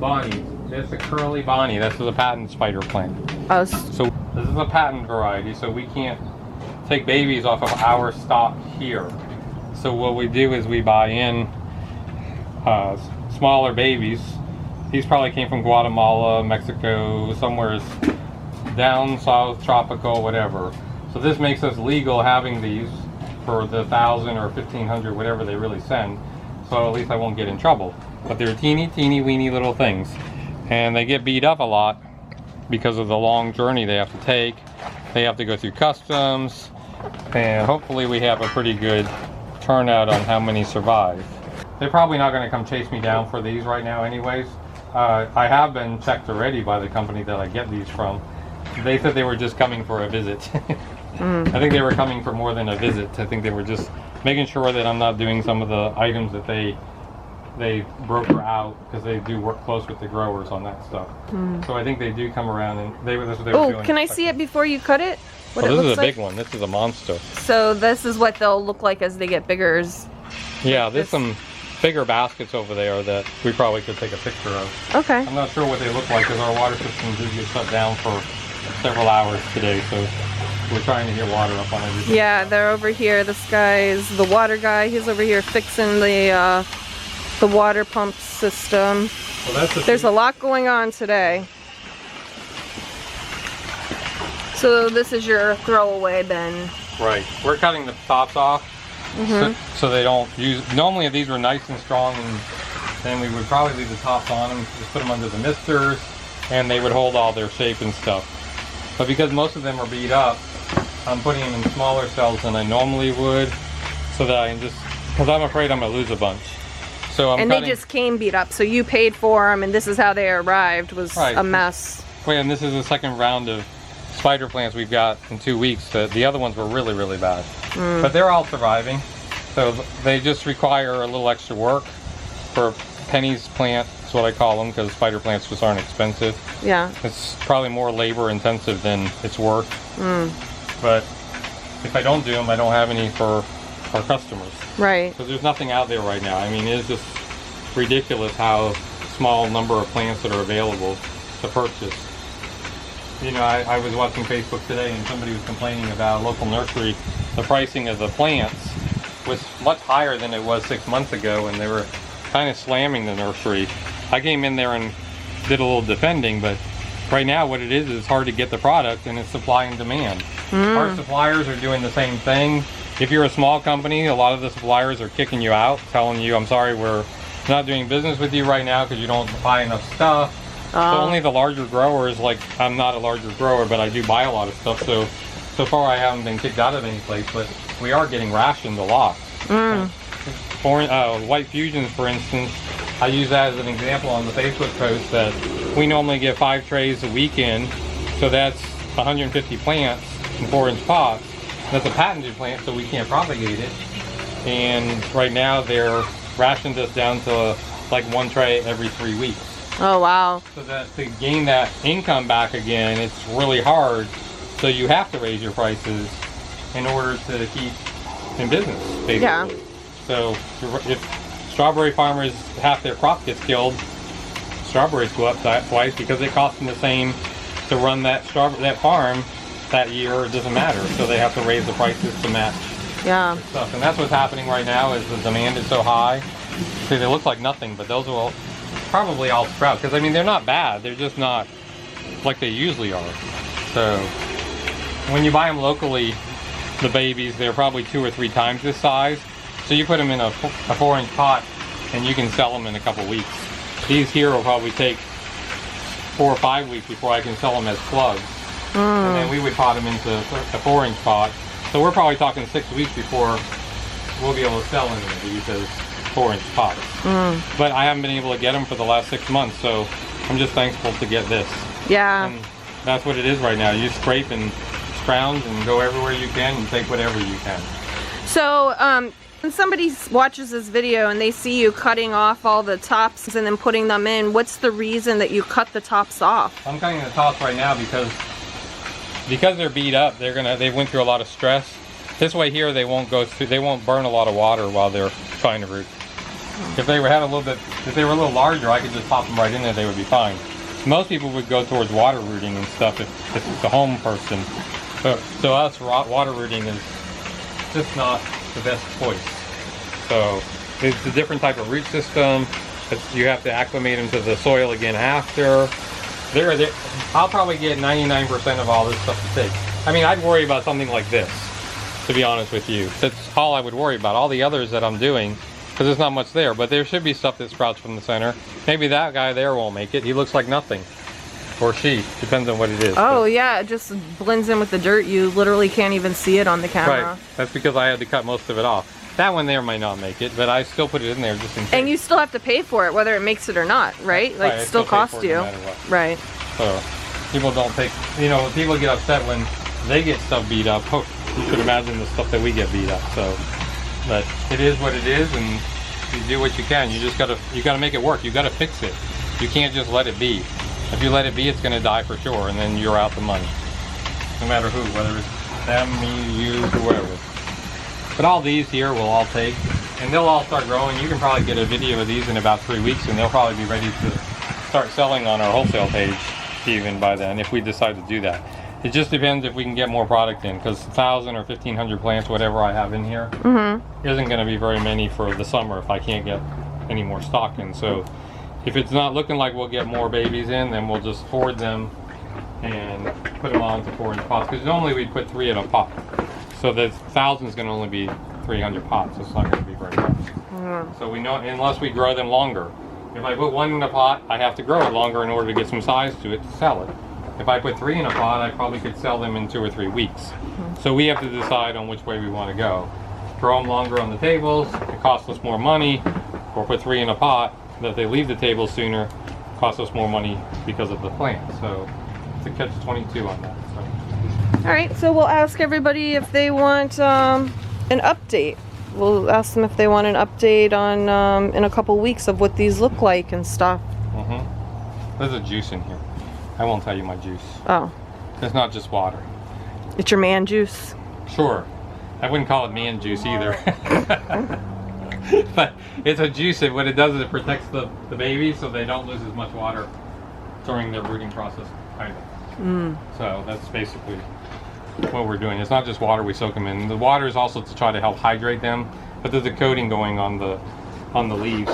Bonnie. This is a curly Bonnie. This is a patent spider plant. Oh, So this is a patent variety, so we can't take babies off of our stock here. So what we do is we buy in smaller babies. These probably came from Guatemala, Mexico, somewhere down south, tropical, whatever. So this makes us legal having these for the 1,000 or 1,500, whatever they really send. So at least I won't get in trouble. But they're teeny weeny little things. And they get beat up a lot because of the long journey they have to take. They have to go through customs. And hopefully we have a pretty good turnout on how many survive. They're probably not going to come chase me down for these right now anyways. I have been checked already by the company that I get these from. They said they were just coming for a visit. I think they were coming for more than a visit. I think they were just making sure that I'm not doing some of the items that they broker out, because they do work close with the growers on that stuff. So I think they do come around, and that's what they were doing. Oh, can I see it before you cut it? What Well, it this looks is a like? big one. This is a monster. So this is what they'll look like as they get bigger. Yeah, there's some bigger baskets over there that we probably could take a picture of. Okay. I'm not sure what they look like because our water system did get shut down for several hours today, so we're trying to get water up on everything. Yeah, they're over here. This guy is the water guy. He's over here fixing the water pump system. Well, that's There's a lot going on today. So this is your throwaway bin. Right. We're cutting the tops off so they don't use. Normally if these were nice and strong, and then we would probably leave the tops on them, just put them under the misters, and they would hold all their shape and stuff. But because most of them are beat up, I'm putting them in smaller cells than I normally would, so that I can just, because I'm afraid I'm going to lose a bunch. So I'm And cutting, they just came beat up. So you paid for them, and this is how they arrived. Was Right. a mess. Wait, and this is the second round of spider plants we've got in 2 weeks. The other ones were really bad. But they're all surviving. So they just require a little extra work for pennies plant. That's what I call them, because spider plants just aren't expensive. Yeah. It's probably more labor intensive than it's worth. But if I don't do them, I don't have any for our customers. Right. Because there's nothing out there right now. I mean, it's just ridiculous how small number of plants that are available to purchase. You know, I was watching Facebook today, and somebody was complaining about a local nursery. The pricing of the plants was much higher than it was 6 months ago, and they were kind of slamming the nursery. I came in there and did a little defending, but right now what it is it's hard to get the product, and it's supply and demand. Our suppliers are doing the same thing. If you're a small company, a lot of the suppliers are kicking you out, telling you, I'm sorry, we're not doing business with you right now because you don't buy enough stuff. So only the larger growers, like I'm not a larger grower, but I do buy a lot of stuff. So far I haven't been kicked out of any place, but we are getting rationed a lot. White Fusions, for instance, I use that as an example on the Facebook post that we normally get 5 trays a weekend. So that's 150 plants in 4-inch pots. That's a patented plant, so we can't propagate it. And right now they're rationed us down to like 1 tray every 3 weeks. Oh, wow. So that to gain that income back again, it's really hard. So you have to raise your prices in order to keep in business, basically. Yeah. So if strawberry farmers, half their crop gets killed, strawberries go up twice because it costs them the same to run that farm that year. It doesn't matter. So they have to raise the prices to match Yeah. stuff. And that's what's happening right now is the demand is so high. See, they look like nothing, but those will probably all sprout. Because, I mean, they're not bad. They're just not like they usually are. So when you buy them locally, the babies, they're probably 2 or 3 times this size. So you put them in a 4-inch pot and you can sell them in a couple weeks. These here will probably take 4 or 5 weeks before I can sell them as plugs. And then we would pot them into a 4-inch pot. So we're probably talking 6 weeks before we'll be able to sell any of these as 4-inch pots. But I haven't been able to get them for the last 6 months, so I'm just thankful to get this. Yeah. And that's what it is right now. You scrape and scrounge and go everywhere you can and take whatever you can. So, when somebody watches this video and they see you cutting off all the tops and then putting them in, what's the reason that you cut the tops off? I'm cutting the tops right now because they're beat up. They went through a lot of stress. This way here they won't burn a lot of water while they're trying to root. If they had a little bit, if they were a little larger, I could just pop them right in there. They would be fine. Most people would go towards water rooting and stuff if it's a home person. So us, water rooting is just not the best choice. So it's a different type of root system. You have to acclimate them to the soil again after. I'll probably get 99% of all this stuff to take. I mean, I'd worry about something like this, to be honest with you. That's all I would worry about. All the others that I'm doing, because there's not much there, but there should be stuff that sprouts from the center. Maybe that guy there won't make it. He looks like nothing. Or she, depends on what it is. Oh yeah, it just blends in with the dirt. You literally can't even see it on the camera. Right, that's because I had to cut most of it off. That one there might not make it, but I still put it in there just in case. And you still have to pay for it, whether it makes it or not, right? Like, Right, it still costs you. no matter what. Right. So, people don't take, people get upset when they get stuff beat up. Oh, you could imagine the stuff that we get beat up. So, but it is what it is, and you do what you can. You just gotta make it work. You gotta fix it. You can't just let it be. If you let it be, it's gonna die for sure, and then you're out the money. No matter who, whether it's them, me, you, whoever. But all these here will all take, and they'll all start growing. You can probably get a video of these in about 3 weeks, and they'll probably be ready to start selling on our wholesale page even by then, if we decide to do that. It just depends if we can get more product in, because 1,000 or 1,500 plants, whatever I have in here, isn't going to be very many for the summer if I can't get any more stock in. So if it's not looking like we'll get more babies in, then we'll just hoard them and put them onto 4-inch pots, because normally we'd put 3 in a pot. So the 1,000 is going to only be 300 pots. It's not going to be very much. So we know, unless we grow them longer. If I put 1 in a pot, I have to grow it longer in order to get some size to it to sell it. If I put 3 in a pot, I probably could sell them in 2 or 3 weeks. So we have to decide on which way we want to go. Grow them longer on the tables, it costs us more money, or put 3 in a pot, that they leave the table sooner, costs us more money because of the plant. So it's a catch-22 on that. So. All right, so we'll ask everybody if they want an update. We'll ask them if they want an update on in a couple weeks of what these look like and stuff. There's a juice in here. I won't tell you my juice. Oh. It's not just water. It's your man juice? Sure. I wouldn't call it man juice either. But it's a juice, and what it does is it protects the babies so they don't lose as much water during their brooding process either. So that's basically what we're doing. It's not just water we soak them in. The water is also to try to help hydrate them, but there's a coating going on the leaves.